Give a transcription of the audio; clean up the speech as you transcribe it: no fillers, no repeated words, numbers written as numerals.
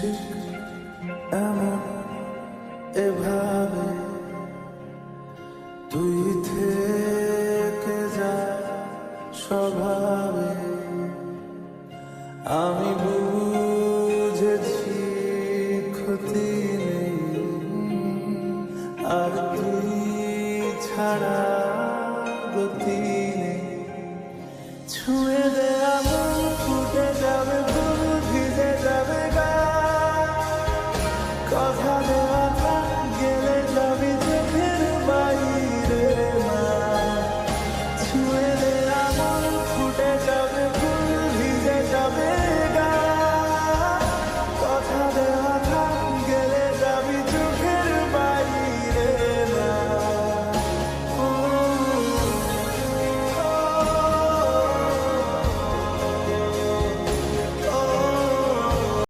ঠিক এমন এভাবে তুই থেকে যা স্বভাবে। আমি বুঝেছি ক্ষতি নেই, আর তুই ছাড়া গতি নেই। ছুঁয়ে